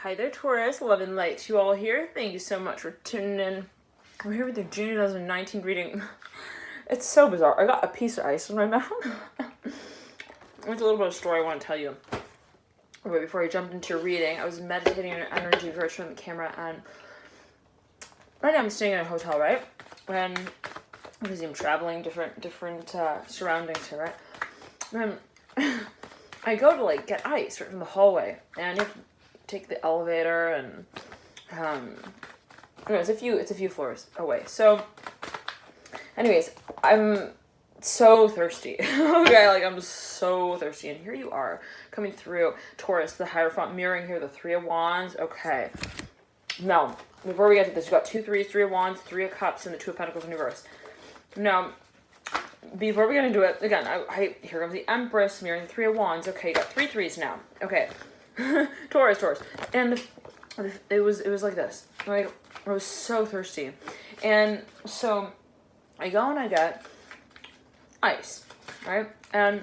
Hi there, Taurus. Love and light to you all here. Thank you so much for tuning in. I'm here with the June 2019 reading. It's so bizarre. I got a piece of ice in my mouth. It's a little bit of a story I want to tell you. But before I jumped into your reading, I was meditating on your energy virtually on the camera, and right now I'm staying in a hotel, right? And because I'm traveling different surroundings here, right? And I go to like get ice right from the hallway, and you have to take the elevator, and it's a few floors away. So, anyways, I'm so thirsty. Okay, like I'm so thirsty, and here you are coming through, Taurus, the Hierophant, mirroring here the Three of Wands. Okay, now before we get to this, you got 2 threes, Three of Wands, Three of Cups, and the Two of Pentacles in reverse. Now, before we get into it, again, here comes the Empress mirroring the Three of Wands. Okay, you got 3 threes now. Okay, Taurus, and it was like this. Like, I was so thirsty, and so I go and I get ice, right? And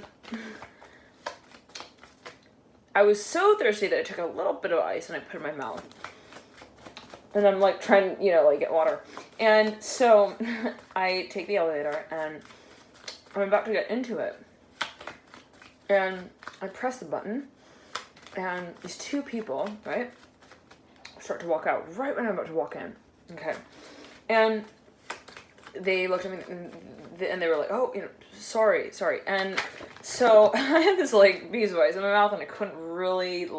I was so thirsty that I took a little bit of ice and I put it in my mouth. And I'm like trying, like get water. And so I take the elevator and I'm about to get into it. And I press the button and these 2 people, right, start to walk out right when I'm about to walk in. Okay. And they looked at me and they were like, oh, sorry. And so I had this like piece of ice in my mouth and I couldn't really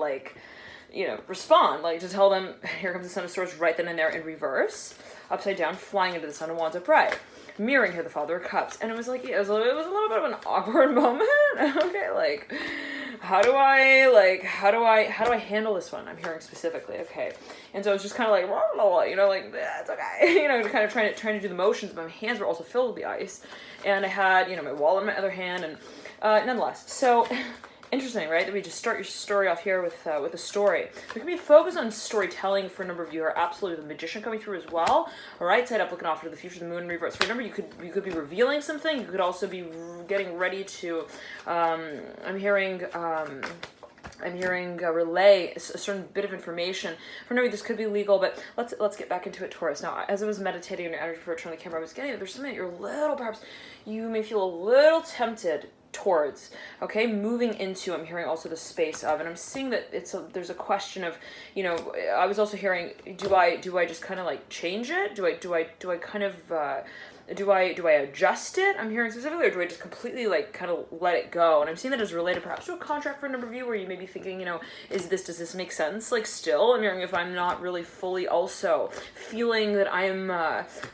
respond, to tell them, here comes the Son of Swords right then and there in reverse, upside down, flying into the Son of Wands upright, mirroring here the Father of Cups. And it was like, it was a little bit of an awkward moment. Okay, how do I handle this one? I'm hearing specifically. Okay. And so I was just kind of it's okay. Kind of trying to do the motions, but my hands were also filled with the ice. And I had, my wallet in my other hand, and nonetheless. So interesting, right? That we just start your story off here with a story. There can be a focus on storytelling for a number of you who are absolutely the Magician coming through as well. All right, side up, looking off to the future, the Moon in reverse. For a number, you could be revealing something. You could also be getting ready to. I'm hearing relay a certain bit of information. For maybe this could be legal, but let's get back into it, Taurus. Now, as I was meditating on your energy for on the camera, I was getting that there's something that you may feel a little tempted towards, okay, moving into. I'm hearing also the space of, and I'm seeing that there's a question of, I was also hearing, do I just kind of like change it? Do I kind of do I adjust it? I'm hearing specifically, or do I just completely kind of let it go? And I'm seeing that as related perhaps to a contract for a number of you, where you may be thinking, does this make sense? Still, I'm hearing if I'm not really fully also feeling that I'm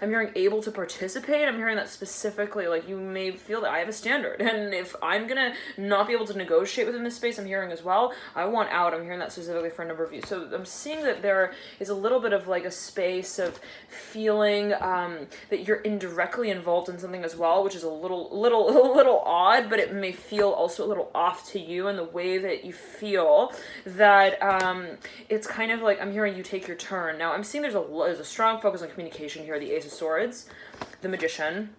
hearing able to participate. I'm hearing that specifically, you may feel that I have a standard, and if I'm gonna not be able to negotiate within this space, I'm hearing as well, I want out. I'm hearing that specifically for a number of you. So I'm seeing that there is a little bit of a space of feeling that you're indirectly involved in something as well, which is a little odd, but it may feel also a little off to you in the way that you feel that it's kind of I'm hearing you take your turn. Now I'm seeing there's a strong focus on communication here. The Ace of Swords, the Magician,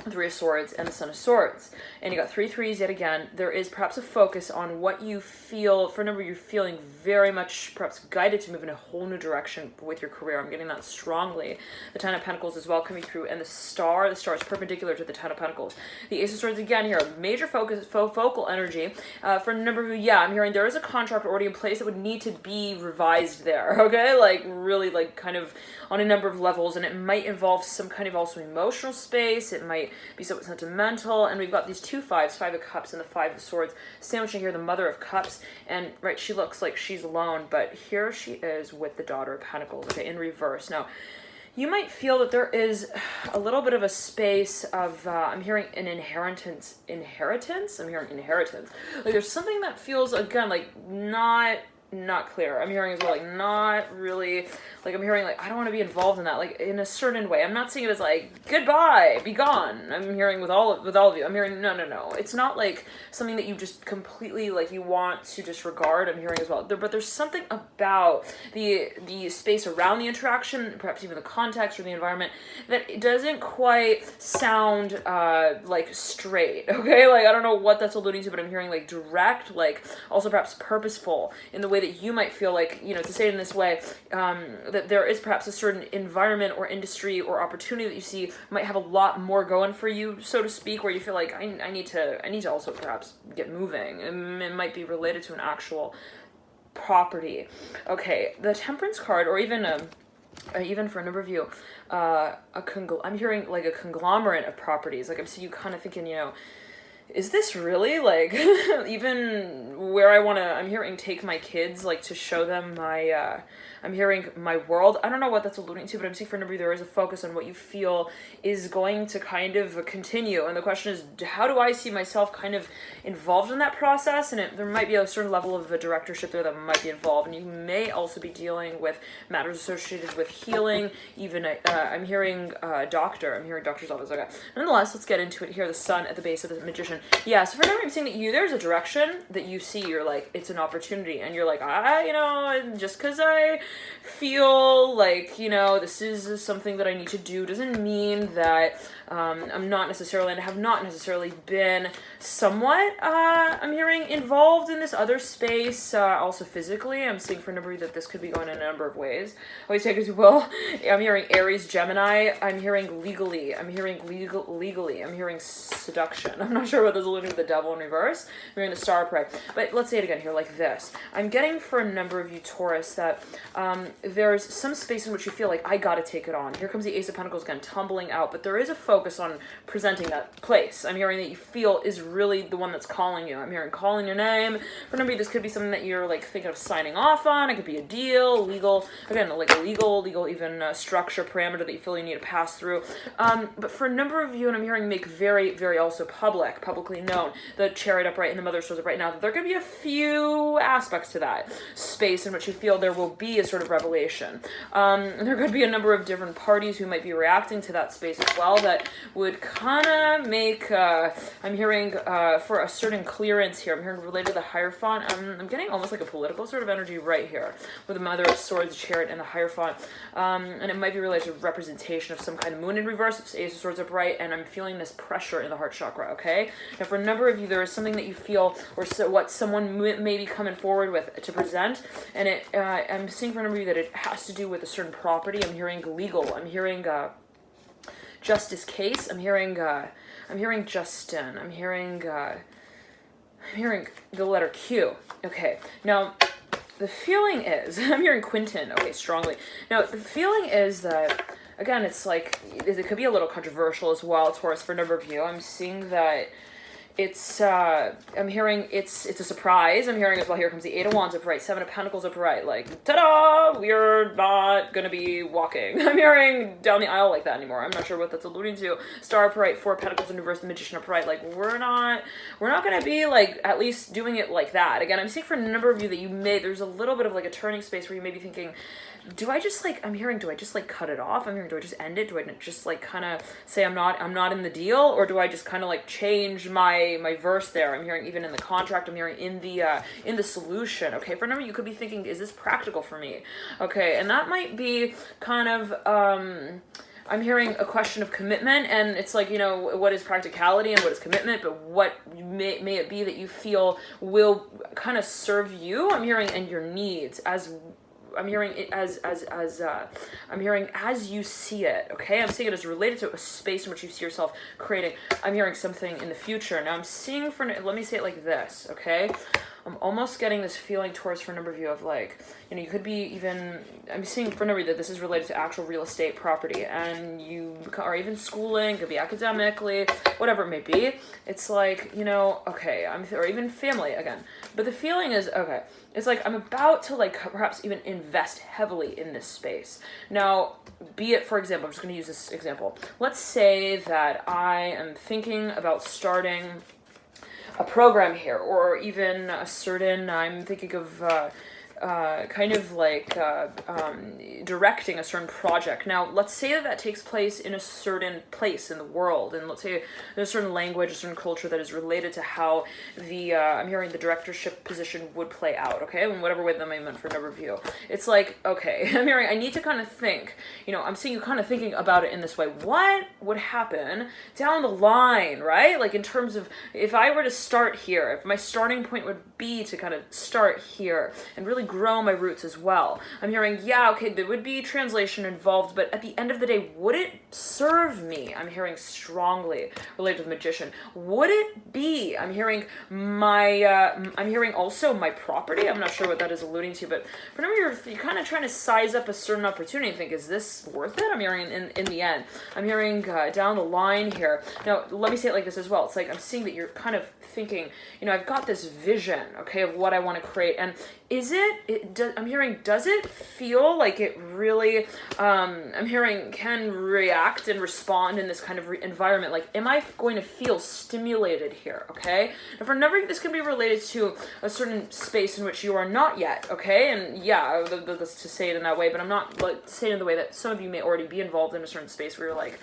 Three of Swords, and the Son of Swords. And you got 3 threes yet again. There is perhaps a focus on what you feel. For a number, you're feeling very much perhaps guided to move in a whole new direction with your career. I'm getting that strongly. The Ten of Pentacles as well coming through, and the star is perpendicular to the Ten of Pentacles. The Ace of Swords again here, major focus, focal energy. For a number of you, I'm hearing there is a contract already in place that would need to be revised there. Okay, really kind of on a number of levels, and it might involve some kind of also emotional space. It might be somewhat sentimental, and we've got these 2 fives, 5 of Cups and the 5 of Swords, sandwiching here the Mother of Cups, and right, she looks like she's alone, but here she is with the Daughter of Pentacles, okay, in reverse. Now, you might feel that there is a little bit of a space of, I'm hearing an inheritance, I'm hearing inheritance, there's something that feels, again, not clear. I'm hearing as well, not really, I'm hearing, I don't want to be involved in that, in a certain way. I'm not seeing it as, goodbye, be gone. I'm hearing with all of you, I'm hearing, no. It's not, something that you just completely, you want to disregard. I'm hearing as well. But there's something about the space around the interaction, perhaps even the context or the environment, that it doesn't quite sound, straight, okay? I don't know what that's alluding to, but I'm hearing, direct, also perhaps purposeful in the way way that you might feel like, to say it in this way, that there is perhaps a certain environment or industry or opportunity that you see might have a lot more going for you, so to speak, where you feel like I need to also perhaps get moving. It might be related to an actual property. Okay, the Temperance card, or even for a number of you, I'm hearing like a conglomerate of properties. Like I'm seeing you kind of thinking, is this really like even where I'm hearing take my kids, like to show them I'm hearing my world. I don't know what that's alluding to, but I'm seeing for a number of you, there is a focus on what you feel is going to kind of continue. And the question is, how do I see myself kind of involved in that process? And there might be a certain level of a directorship there that might be involved. And you may also be dealing with matters associated with healing. Even I'm hearing doctor. I'm hearing doctor's office. Okay. Nonetheless, let's get into it here. The sun at the base of the Magician. Yeah, so for now I'm saying that there's a direction that you see, you're like, it's an opportunity, and you're like, just because I feel like, this is something that I need to do doesn't mean that I'm not necessarily, and have not necessarily been somewhat, I'm hearing, involved in this other space, also physically. I'm seeing for a number that this could be going in a number of ways. Always take as you will. I'm hearing Aries, Gemini. I'm hearing legally. I'm hearing legally. I'm hearing seduction. I'm not sure what this is alluding to the devil in reverse. I'm hearing the Star of Pride. But let's say it again here like this. I'm getting for a number of you, Taurus, that there's some space in which you feel like, I gotta take it on. Here comes the Ace of Pentacles again, tumbling out, but there is a focus on presenting that place. I'm hearing that you feel is really the one that's calling you. I'm hearing calling your name. For number, this could be something that you're like thinking of signing off on. It could be a deal, legal, again, like a legal even structure, parameter that you feel you need to pass through. But for a number of you, and I'm hearing make very, very also publicly known, the Chariot upright and the Mother Swords upright now, that there could be a few aspects to that space in which you feel there will be a sort of revelation. There could be a number of different parties who might be reacting to that space as well that would kind of make, I'm hearing for a certain clearance here. I'm hearing related to the Hierophant. I'm getting almost like a political sort of energy right here with the Mother of Swords, the Chariot, and the Hierophant. And it might be related to representation of some kind of moon in reverse. It's Ace of Swords upright, and I'm feeling this pressure in the heart chakra, okay? Now for a number of you, there is something that you feel, or what someone may be coming forward with to present, and I'm seeing for a number of you that it has to do with a certain property. I'm hearing legal. I'm hearing justice case. I'm hearing Justin. I'm hearing the letter Q. Okay. Now, the feeling is, I'm hearing Quentin. Okay, strongly. Now, the feeling is that, again, it's like, it could be a little controversial as well, Taurus, for a number of you. I'm seeing that it's, I'm hearing it's a surprise. I'm hearing as well, here comes the Eight of Wands upright, Seven of Pentacles upright, like, ta-da, we're not gonna be walking. I'm hearing down the aisle like that anymore. I'm not sure what that's alluding to. Star upright, Four of Pentacles in reverse, the Magician upright, like, we're not gonna be, like, at least doing it like that. Again, I'm seeing for a number of you that there's a little bit of, like, a turning space where you may be thinking, do I just, like, do I just, like, cut it off? I'm hearing, do I just end it? Do I just, like, kind of say I'm not in the deal? Or do I just kind of, like, change my verse there? I'm hearing even in the contract, I'm hearing in the solution, okay? For a number, you could be thinking, is this practical for me? Okay, and that might be kind of, I'm hearing a question of commitment, and it's like, what is practicality and what is commitment, but what may it be that you feel will kind of serve you, I'm hearing, and your needs, as I'm hearing it I'm hearing as you see it, okay? I'm seeing it as related to a space in which you see yourself creating. I'm hearing something in the future. Now I'm seeing let me say it like this, okay? I'm almost getting this feeling towards for a number of you of like, you could be even, I'm seeing for a number of you that this is related to actual real estate property, and you are even schooling, could be academically, whatever it may be. It's like, okay, or even family again. But the feeling is, okay, it's like I'm about to like perhaps even invest heavily in this space. Now, be it, for example, I'm just going to use this example. Let's say that I am thinking about starting a program here, or even a certain, I'm thinking of kind of like directing a certain project. Now, let's say that takes place in a certain place in the world, and let's say there's a certain language, a certain culture that is related to how the, I'm hearing the directorship position would play out, okay? In whatever way that may meant for a number of you. It's like, okay, I'm hearing, I need to kind of think, I'm seeing you kind of thinking about it in this way. What would happen down the line, right? Like in terms of, if I were to start here, if my starting point would be to kind of start here and really grow my roots as well. I'm hearing, yeah, okay, there would be translation involved, but at the end of the day, would it serve me? I'm hearing strongly related to the magician. Would it be? I'm hearing I'm hearing also my property. I'm not sure what that is alluding to, but for now you're kind of trying to size up a certain opportunity and think, is this worth it? I'm hearing in the end. I'm hearing down the line here. Now, let me say it like this as well. It's like I'm seeing that you're kind of thinking, I've got this vision, okay, of what I want to create, and I'm hearing, does it feel like it really, I'm hearing, can react and respond in this kind of environment? Like, am I going to feel stimulated here, okay? Now, for a number of you, this can be related to a certain space in which you are not yet, okay? And yeah, that's to say it in that way, but I'm not like to say it in the way that some of you may already be involved in a certain space where you're like,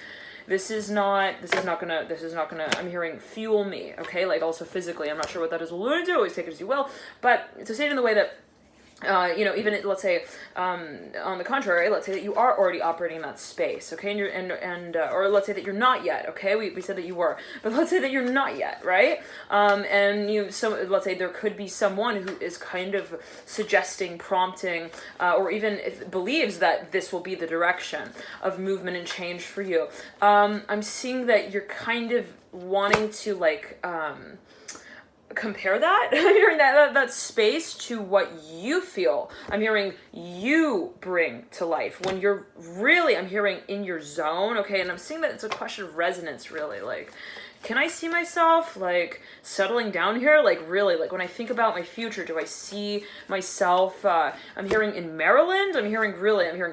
this is not gonna, I'm hearing, fuel me, okay? Like, also physically, I'm not sure what that is alluding to, always take it as you will, but to say it in the way that, even let's say, on the contrary, let's say that you are already operating in that space, okay, or let's say that you're not yet, okay, we said that you were, but let's say that you're not yet, right, let's say there could be someone who is kind of suggesting, prompting, or even believes that this will be the direction of movement and change for you. I'm seeing that you're kind of wanting to, like, compare that. I'm hearing that space to what you feel. I'm hearing you bring to life when you're really, I'm hearing, in your zone, okay? And I'm seeing that it's a question of resonance, really. Like, can I see myself, like, settling down here? Like, really, like, when I think about my future, do I see myself, I'm hearing in Maryland, I'm hearing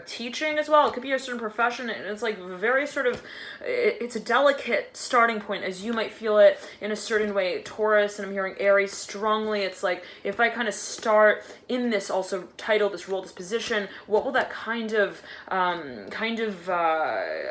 teaching as well. It could be a certain profession, and it's like very sort of, it's a delicate starting point, as you might feel it in a certain way, Taurus, and I'm hearing Aries strongly. It's like, if I kind of start in this also title, this role, this position, what will that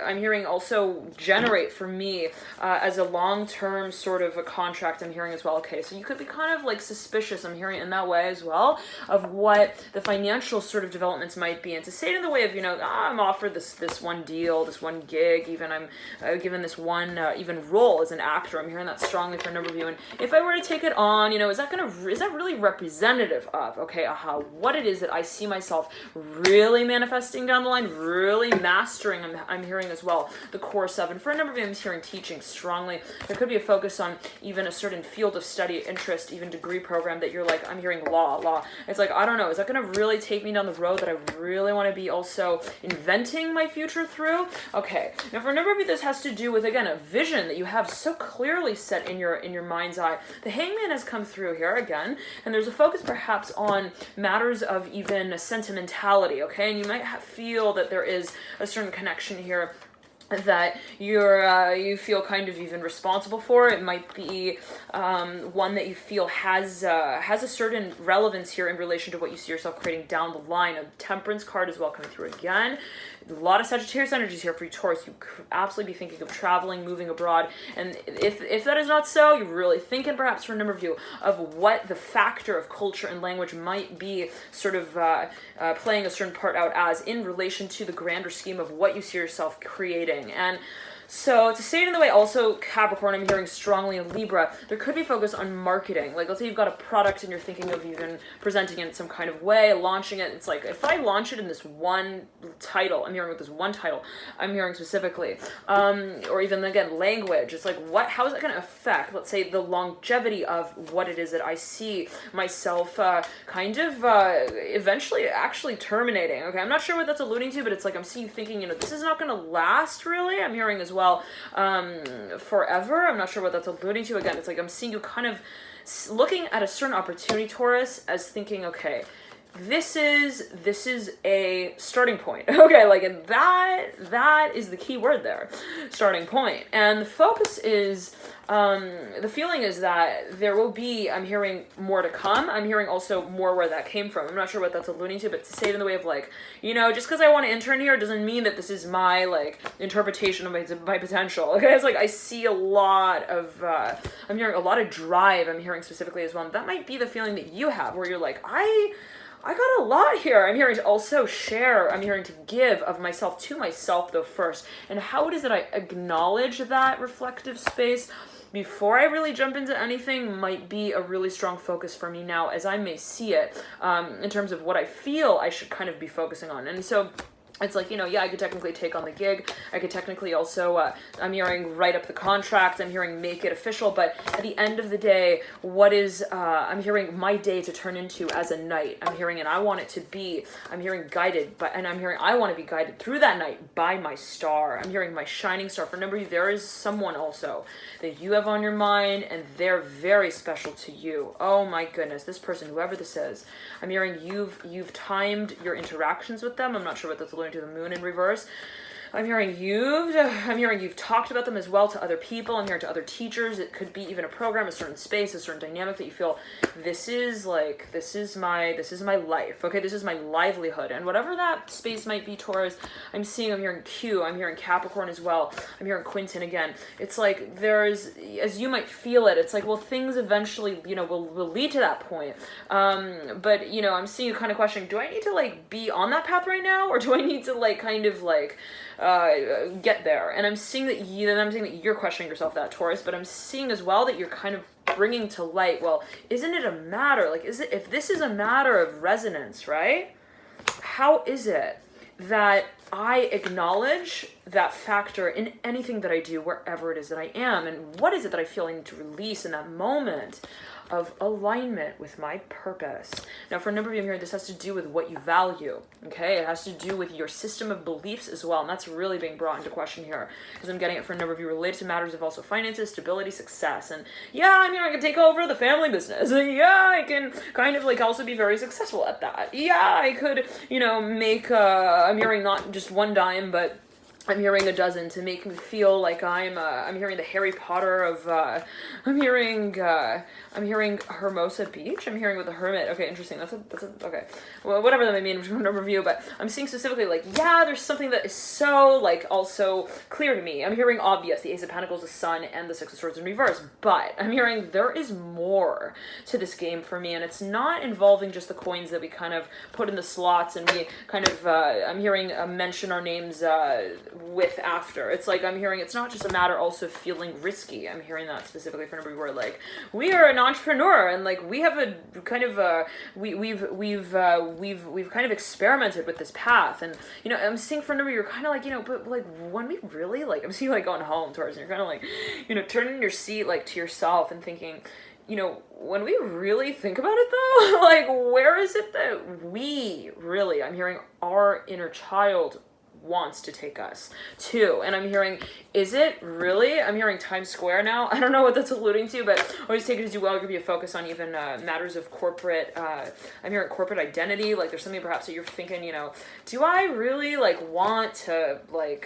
I'm hearing also generate for me as a long-term sort of a contract, I'm hearing as well. Okay, so you could be kind of like suspicious, I'm hearing in that way as well, of what the financial sort of developments might be. And to say it in the way of, I'm offered this one deal, this one gig, even I'm given this one even role as an actor. I'm hearing that strongly for a number of you. And if I were to take it on, is that really representative of, okay, what it is that I see myself really manifesting down the line, really mastering? I'm hearing as well the core 7. For a number of you, I'm hearing teaching strongly. There could be a focus on even a certain field of study, interest, even degree program that you're like, I'm hearing law. It's like, I don't know, is that going to really take me down the road that I really want to be also inventing my future through? Okay, now for a number of you, this has to do with, again, a vision that you have so clearly set in your mind's eye. The Hangman has come through here again, and there's a focus perhaps on matters of even sentimentality, okay? And you might feel that there is a certain connection here that you feel kind of even responsible for. It might be one that you feel has a certain relevance here in relation to what you see yourself creating down the line. A Temperance card as well coming through again. A lot of Sagittarius energies here for you, Taurus. You could absolutely be thinking of traveling, moving abroad. And if that is not so, you're really thinking perhaps for a number of you of what the factor of culture and language might be sort of playing a certain part out as in relation to the grander scheme of what you see yourself creating. And so to say it in the way also, Capricorn, I'm hearing strongly in Libra, there could be focus on marketing. Like, let's say you've got a product and you're thinking of even presenting it in some kind of way, launching it. It's like, if I launch it in this one title, I'm hearing with this one title, I'm hearing specifically, or even, again, language. It's like, how is that going to affect, let's say, the longevity of what it is that I see myself eventually actually terminating. Okay, I'm not sure what that's alluding to, but it's like, I'm seeing, thinking, this is not going to last, really. I'm hearing as well, forever. I'm not sure what that's alluding to. Again, it's like I'm seeing you kind of looking at a certain opportunity, Taurus, as thinking, okay, this is a starting point. Okay, like, and that is the key word there, starting point. And the focus is, the feeling is that there will be, I'm hearing more to come. I'm hearing also more where that came from. I'm not sure what that's alluding to, but to say it in the way of like, just because I want to intern here doesn't mean that this is my like interpretation of my potential. Okay, it's like I see a lot of, I'm hearing a lot of drive. I'm hearing specifically as well. And that might be the feeling that you have, where you're like, I got a lot here. I'm hearing to also share. I'm hearing to give of myself to myself, though, first. And how it is that I acknowledge that reflective space before I really jump into anything might be a really strong focus for me now, as I may see it, in terms of what I feel I should kind of be focusing on. And so it's like, yeah, I could technically take on the gig. I could technically also, I'm hearing write up the contract. I'm hearing make it official. But at the end of the day, what is, I'm hearing my day to turn into as a night. I'm hearing, and I want it to be, I'm hearing guided, and I'm hearing I want to be guided through that night by my star. I'm hearing my shining star. For a number of you, there is someone also that you have on your mind, and they're very special to you. Oh my goodness, this person, whoever this is, I'm hearing you've timed your interactions with them. I'm not sure what that's alluding to, the moon in reverse. I'm hearing you've talked about them as well to other people. I'm hearing to other teachers. It could be even a program, a certain space, a certain dynamic that you feel this is my life. Okay, this is my livelihood. And whatever that space might be, Taurus, I'm hearing Q, I'm hearing Capricorn as well. I'm hearing Quinton again. It's like there's, as you might feel it, it's like, well, things eventually, will lead to that point. But I'm seeing you kind of questioning, do I need to be on that path right now? Or do I need to get there? And I'm seeing that you're questioning yourself, that Taurus, but I'm seeing as well that you're kind of bringing to light, well, isn't it a matter, if this is a matter of resonance, right? How is it that I acknowledge that factor in anything that I do, wherever it is that I am? And what is it that I feel I need to release in that moment of alignment with my purpose? Now, for a number of you here, this has to do with what you value, okay? It has to do with your system of beliefs as well, and that's really being brought into question here, because I'm getting it for a number of you related to matters of also finances, stability, success, and yeah, I can take over the family business. Yeah, I can kind of also be very successful at that. Yeah, I could, make, I'm hearing not just one dime, but I'm hearing a dozen to make me feel like I'm hearing the Harry Potter of, I'm hearing Hermosa Beach. I'm hearing with the Hermit. Okay, interesting. That's okay. Well, whatever that may mean from a review, but I'm seeing specifically there's something that is so also clear to me. I'm hearing obvious, the Ace of Pentacles, the Sun, and the Six of Swords in reverse, but I'm hearing there is more to this game for me, and it's not involving just the coins that we kind of put in the slots and we kind of, I'm hearing mention our names, with after. It's I'm hearing it's not just a matter also feeling risky. I'm hearing that specifically for every word. We are an entrepreneur, and we have a kind of we've kind of experimented with this path, and I'm seeing for a number you're kind of but when we really I'm seeing going home towards, and you're kind of turning your seat to yourself and thinking, when we really think about it though, where is it that we really, I'm hearing our inner child wants to take us to? And I'm hearing, is it really? I'm hearing Times Square now. I don't know what that's alluding to, but always take it as you will. It could be a focus on even matters of corporate, I'm hearing corporate identity. There's something perhaps that you're thinking, do I really want to,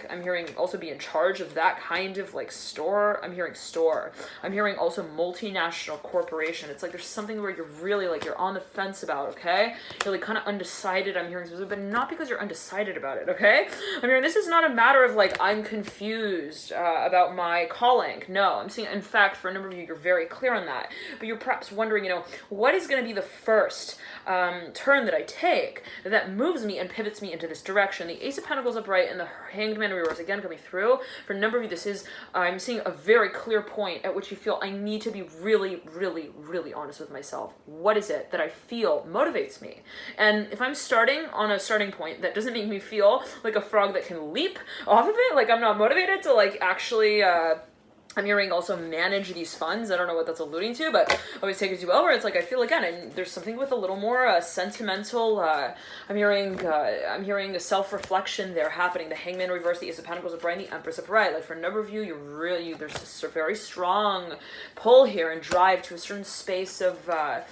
I'm hearing also be in charge of that kind of store. I'm hearing store. I'm hearing also multinational corporation. It's there's something where you're really you're on the fence about, okay? You're kind of undecided. I'm hearing specific, but not because you're undecided about it, okay? I mean, this is not a matter of I'm confused about my calling. No, I'm seeing, in fact, for a number of you, you're very clear on that. But you're perhaps wondering, what is going to be the first turn that I take that moves me and pivots me into this direction? The Ace of Pentacles upright and the Hanged Man in reverse again coming through. For a number of you, this is, I'm seeing a very clear point at which you feel I need to be really, really, really honest with myself. What is it that I feel motivates me? And if I'm starting on a starting point that doesn't make me feel like a frog that can leap off of it, I'm not motivated to actually I'm hearing also manage these funds. I don't know what that's alluding to, but always take it to over. It's I feel again, and there's something with a little more sentimental. I'm hearing a self-reflection there happening. The Hangman reverse, the Ace of Pentacles upright, and the Empress upright. For a number of you, there's a very strong pull here and drive to a certain space of I'm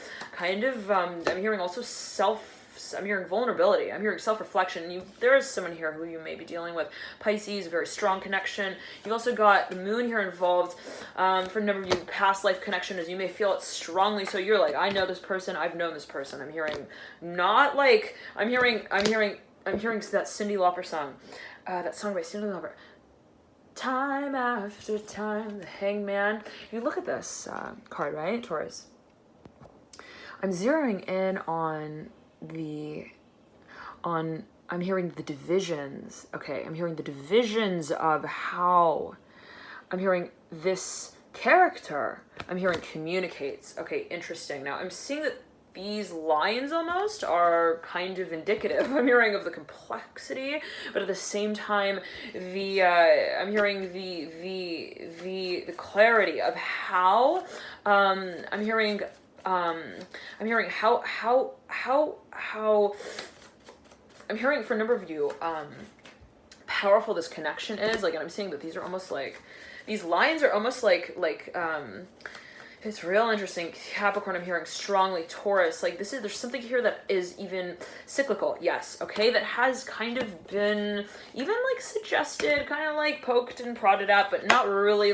hearing also I'm hearing vulnerability. I'm hearing self-reflection. There is someone here who you may be dealing with. Pisces, a very strong connection. You've also got the moon here involved. For a number of you, past life connection, as you may feel it strongly. So you're I know this person. I've known this person. I'm hearing not I'm hearing that Cyndi Lauper song. That song by Cyndi Lauper. Time after time, the Hangman. You look at this card, right, Taurus? I'm zeroing in on I'm hearing the divisions. Okay, I'm hearing the divisions of how I'm hearing this character, I'm hearing communicates. Okay, interesting. Now I'm seeing that these lines almost are kind of indicative, I'm hearing, of the complexity, but at the same time, I'm hearing the clarity of how, I'm hearing how I'm hearing for a number of you, powerful this connection is, like, and I'm seeing that these are almost like, these lines are almost like, it's real interesting. Capricorn, I'm hearing strongly. Taurus, like, there's something here that is even cyclical. Yes, okay, that has kind of been even like suggested, kind of like poked and prodded at, but not really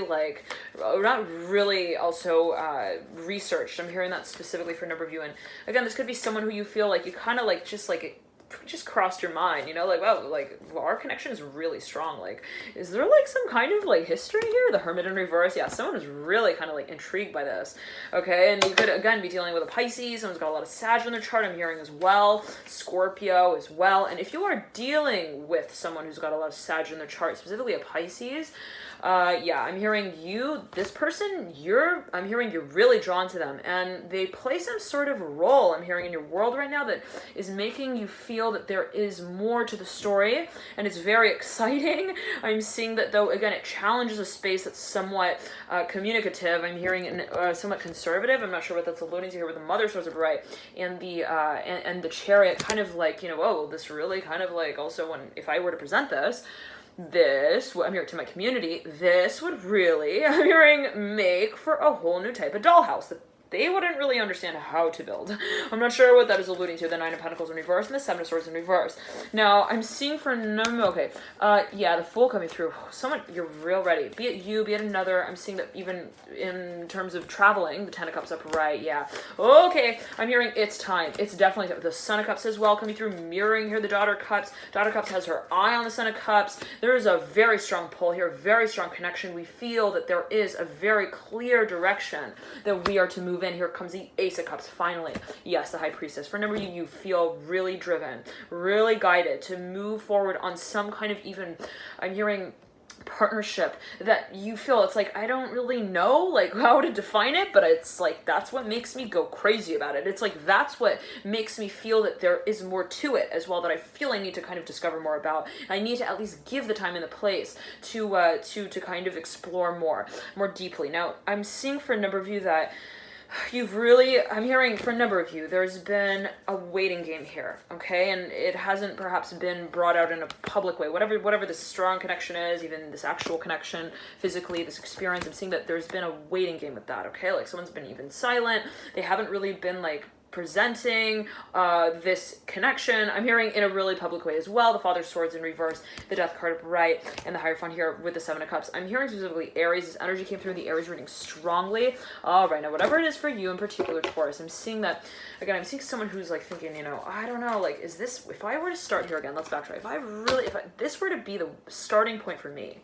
also researched. I'm hearing that specifically for a number of you. And again, this could be someone who you feel like you kind of like just crossed your mind, you know, like, wow, like, well, our connection is really strong. Like, is there like some kind of like history here? The Hermit in reverse. Yeah, someone is really kind of like intrigued by this. Okay, and you could again be dealing with a Pisces. Someone's got a lot of Sag in their chart, I'm hearing, as well. Scorpio as well. And if you are dealing with someone who's got a lot of Sag in their chart, specifically a Pisces, yeah, I'm hearing this person, I'm hearing you're really drawn to them, and they play some sort of role, I'm hearing, in your world right now that is making you feel that there is more to the story, and it's very exciting. I'm seeing that, though, again, it challenges a space that's somewhat communicative. I'm hearing somewhat conservative. I'm not sure what that's alluding to here with the Mother Swords of Right and the and the Chariot, kind of like, you know, oh, this really kind of like, also, if I were to present this, I'm hearing to my community, this would really, I'm hearing, make for a whole new type of dollhouse that they wouldn't really understand how to build. I'm not sure what that is alluding to. The Nine of Pentacles in reverse and the Seven of Swords in reverse. Now, I'm seeing for yeah, the Fool coming through. Someone, you're real ready. Be it you, be it another. I'm seeing that even in terms of traveling, the Ten of Cups upright, yeah. Okay, I'm hearing it's time. It's definitely time. The Son of Cups as well coming through, mirroring here the Daughter of Cups. Daughter of Cups has her eye on the Son of Cups. There is a very strong pull here, very strong connection. We feel that there is a very clear direction that we are to move in. Here comes the Ace of Cups, finally. Yes, the High Priestess. For a number of you feel really driven, really guided to move forward on some kind of, even, I'm hearing, partnership that you feel, it's like, I don't really know like how to define it, but it's like, that's what makes me go crazy about it. It's like, that's what makes me feel that there is more to it as well, that I feel I need to kind of discover more about. I need to at least give the time and the place to kind of explore more deeply. Now, I'm seeing for a number of you that I'm hearing for a number of you, there's been a waiting game here, okay? And it hasn't perhaps been brought out in a public way. Whatever this strong connection is, even this actual connection, physically, this experience, I'm seeing that there's been a waiting game with that, okay? Like, someone's been even silent. They haven't really been, like, presenting this connection. I'm hearing in a really public way as well. The Father of Swords in reverse, the Death card upright, and the Hierophant here with the Seven of Cups. I'm hearing specifically Aries. This energy came through the Aries reading strongly. All right, now whatever it is for you in particular, Taurus, I'm seeing that, again, I'm seeing someone who's like thinking, you know, I don't know, like, is this, if I were to start here again, let's backtrack. If this were to be the starting point for me,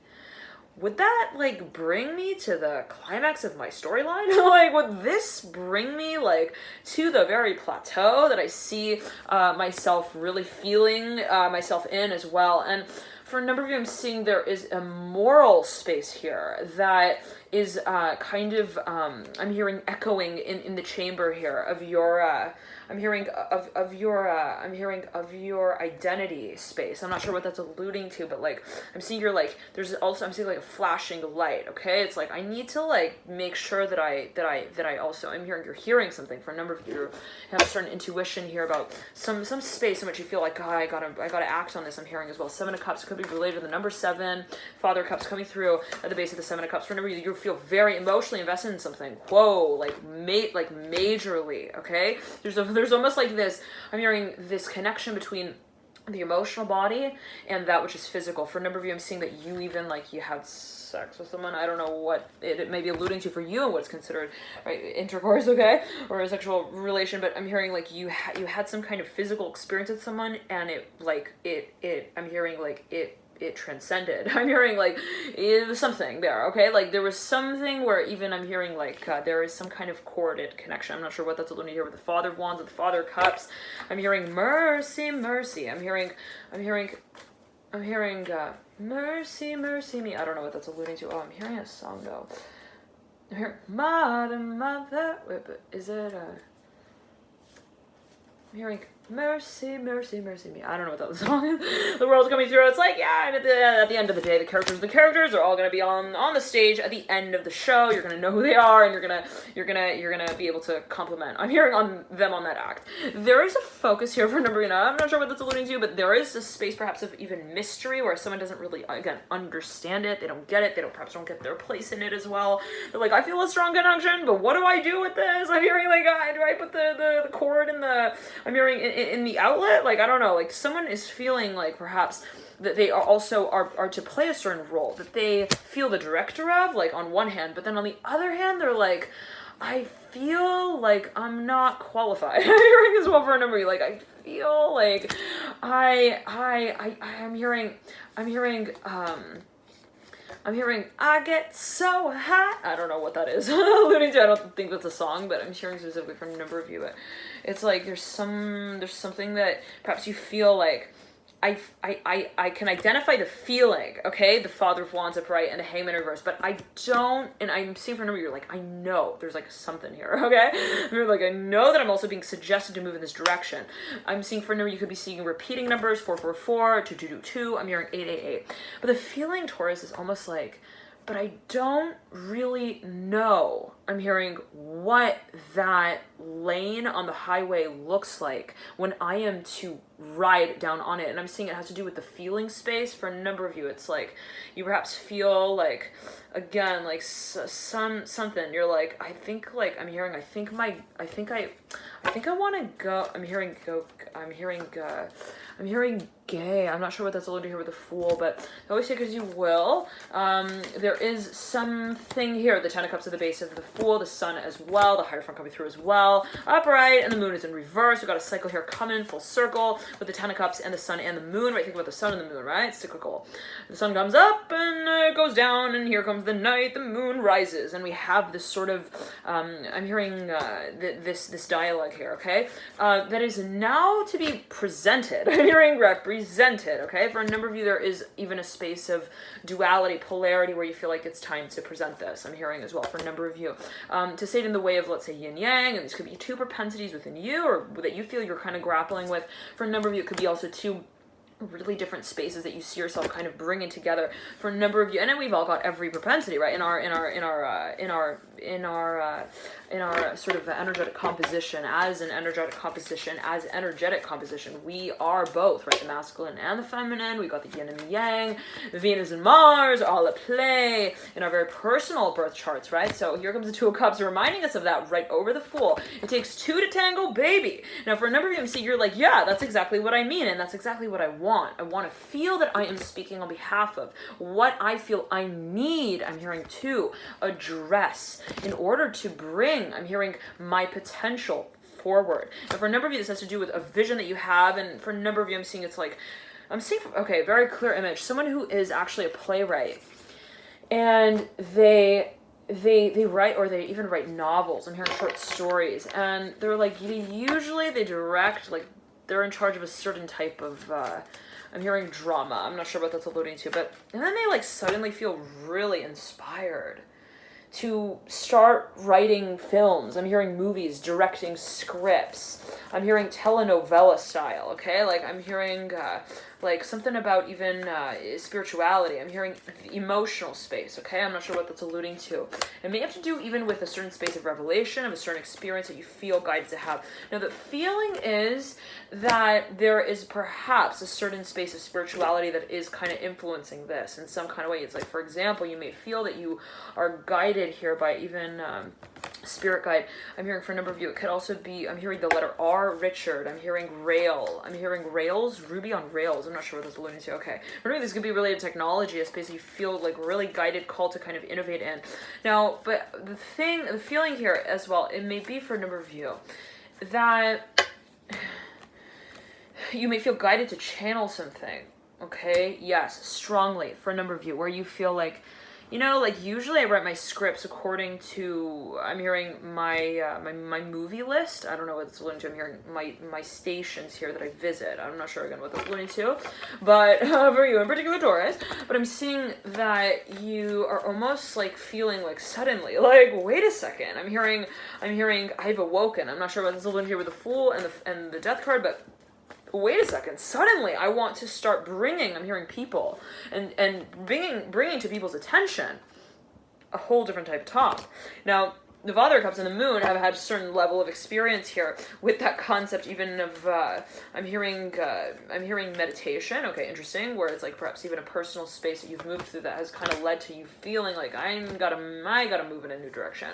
would that, like, bring me to the climax of my storyline? Like, would this bring me, like, to the very plateau that I see myself really feeling myself in as well? And for a number of you, I'm seeing there is a moral space here that is kind of, I'm hearing echoing in the chamber here of your, I'm hearing of your identity space. I'm not sure what that's alluding to, but like, I'm seeing you're like, I'm seeing like a flashing light, okay? It's like, I need to like make sure that I also, I'm hearing you're hearing something. For a number of you have a certain intuition here about some space in which you feel like, God, I gotta act on this. I'm hearing as well. Seven of Cups could be related to the number 7, Father of Cups coming through at the base of the Seven of Cups. For a number of you feel very emotionally invested in something. Whoa, like majorly, okay? There's almost like this, I'm hearing this connection between the emotional body and that which is physical. For a number of you, I'm seeing that you even, like, you had sex with someone. I don't know what it may be alluding to for you and what's considered, right, intercourse, okay, or a sexual relation, but I'm hearing like you had some kind of physical experience with someone, and I'm hearing like it transcended. I'm hearing like it was something there, okay? Like there was something where even I'm hearing like there is some kind of corded connection. I'm not sure what that's alluding here with the Father of Wands, with the Father of Cups. I'm hearing mercy, mercy. I'm hearing mercy, mercy me. I don't know what that's alluding to. Oh, I'm hearing a song though. I'm hearing mother, mother. Wait, but is it I'm hearing mercy, mercy, mercy me. I don't know what that song is. The world's coming through. It's like, yeah, and at the end of the day, the characters are all gonna be on the stage at the end of the show. You're gonna know who they are, and you're gonna be able to compliment. I'm hearing on them on that act. There is a focus here for number, I'm not sure what that's alluding to, but there is a space perhaps of even mystery where someone doesn't really, again, understand it. They don't get it. They perhaps don't get their place in it as well. They're like, I feel a strong connection, but what do I do with this? I'm hearing like, do I put the chord in the? I'm hearing in the outlet, like, I don't know, like someone is feeling like perhaps that they are also are to play a certain role that they feel the director of, like on one hand, but then on the other hand, they're like, I feel like I'm not qualified. I'm hearing as well for a number, like I feel like I'm hearing I get so hot. I don't know what that is alluding to. I don't think that's a song, but I'm hearing specifically from a number of you. But it's like there's something that perhaps you feel like I can identify the feeling, okay? The Father of Wands upright and the Hangman reverse, but I don't, and I'm seeing for a number, you're like, I know there's like something here, okay? You're like, I know that I'm also being suggested to move in this direction. I'm seeing for a number, you could be seeing repeating numbers, 444, 2222, I'm hearing 888. But the feeling, Taurus, is almost like, but I don't really know. I'm hearing what that lane on the highway looks like when I am to ride down on it. And I'm seeing it has to do with the feeling space. For a number of you, it's like you perhaps feel like, again, like something. You're like, I think like I'm hearing, I think I want to go. I'm hearing gay. I'm not sure what that's alluding to here with the Fool, but I always say because you will. There is something here. The Ten of Cups at the base of the Fool, the Sun as well, the Hierophant coming through as well, upright, and the Moon is in reverse. We've got a cycle here coming in full circle with the Ten of Cups and the Sun and the Moon. Right, think about the Sun and the Moon, right? It's cyclical. The Sun comes up and it goes down, and here comes the night. The Moon rises, and we have this sort of. I'm hearing this dialogue here. Okay, that is now to be presented. I'm hearing represented. Okay, for a number of you, there is even a space of duality, polarity, where you feel like it's time to present this. I'm hearing as well for a number of you. To say it in the way of, let's say, yin yang, and these could be two propensities within you, or that you feel you're kind of grappling with. For a number of you, it could be also two really different spaces that you see yourself kind of bringing together. For a number of you, and then we've all got every propensity, right? In our sort of energetic composition, as energetic composition, we are both, right? The masculine and the feminine. We've got the yin and the yang, the Venus and Mars, all at play in our very personal birth charts, right? So here comes the Two of Cups, reminding us of that right over the Fool. It takes two to tango, baby. Now, for a number of you, see, you're like, yeah, that's exactly what I mean, and that's exactly what I want. I want to feel that I am speaking on behalf of what I feel I need. I'm hearing to address in order to bring, I'm hearing my potential forward. And for a number of you, this has to do with a vision that you have. And for a number of you, I'm seeing it's like, okay, very clear image. Someone who is actually a playwright, and they write, or they even write novels. I'm hearing short stories, and they're like, usually they direct, like they're in charge of a certain type of, I'm hearing drama. I'm not sure what that's alluding to, but, and then they like suddenly feel really inspired to start writing films. I'm hearing movies, directing scripts. I'm hearing telenovela style, okay? Like I'm hearing like something about even spirituality. I'm hearing emotional space, okay? I'm not sure what that's alluding to. It may have to do even with a certain space of revelation, of a certain experience that you feel guided to have. Now, the feeling is that there is perhaps a certain space of spirituality that is kind of influencing this in some kind of way. It's like, for example, you may feel that you are guided here by even spirit guide. I'm hearing for a number of you, it could also be, I'm hearing the letter R, Richard. I'm hearing rail. I'm hearing rails, Ruby on rails. I'm not sure what that's alluding to. Okay. Remember, this could be related to technology, a space you feel like really guided, called to kind of innovate in. Now, but the feeling here as well, it may be for a number of you that you may feel guided to channel something. Okay. Yes. Strongly for a number of you, where you feel like You know, like usually I write my scripts according to, I'm hearing my movie list. I don't know what it's alluding to. I'm hearing my stations here that I visit. I'm not sure again what that's alluding to, but for you in particular, Taurus. But I'm seeing that you are almost like feeling like suddenly, like, wait a second. I'm hearing I've awoken. I'm not sure what this is alluding to here with the Fool and the Death card, but wait a second, suddenly I want to start bringing, I'm hearing people, and bringing to people's attention a whole different type of talk. Now, the Father of Cups and the Moon have had a certain level of experience here with that concept, even of, I'm hearing meditation, okay, interesting, where it's like perhaps even a personal space that you've moved through that has kind of led to you feeling like, I gotta move in a new direction.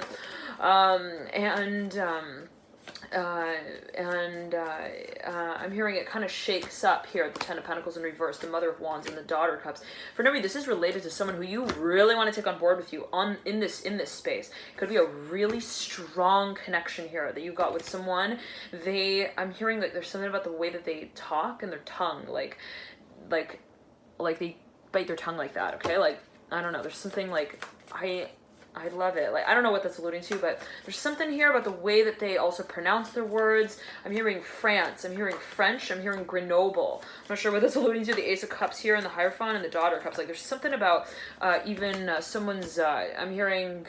I'm hearing it kind of shakes up here, the Ten of Pentacles in reverse, the Mother of Wands, and the Daughter of Cups. For Natalie, this is related to someone who you really want to take on board with you in this space. It could be a really strong connection here that you've got with someone. I'm hearing like there's something about the way that they talk and their tongue, like they bite their tongue like that. Okay, like I don't know. There's something like I love it. Like, I don't know what that's alluding to, but there's something here about the way that they also pronounce their words. I'm hearing France. I'm hearing French. I'm hearing Grenoble. I'm not sure what that's alluding to. The Ace of Cups here and the Hierophant and the Daughter of Cups. Like, there's something about even someone's, I'm hearing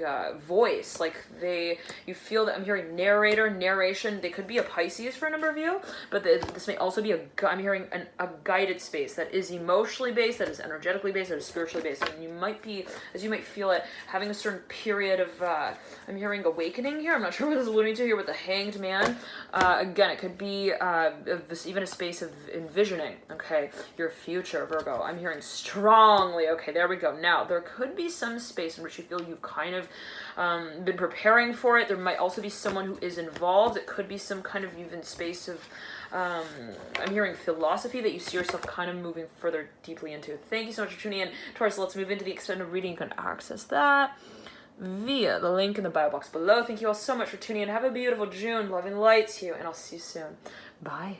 voice. Like, you feel that I'm hearing narration. They could be a Pisces for a number of you, but this may also be I'm hearing a guided space that is emotionally based, that is energetically based, that is spiritually based. And you might be, as you might feel it, having a certain period of, I'm hearing awakening here. I'm not sure what this is alluding to here with the Hanged Man. Again, it could be even a space of envisioning, okay, your future, Virgo. I'm hearing strongly, okay, there we go. Now, there could be some space in which you feel you've kind of been preparing for it. There might also be someone who is involved. It could be some kind of even space of, I'm hearing philosophy that you see yourself kind of moving further deeply into. Thank you so much for tuning in. Taurus, let's move into the extended reading. You can access that via the link in the bio box below. Thank you all so much for tuning in. Have a beautiful June. Love and light to you, and I'll see you soon. Bye.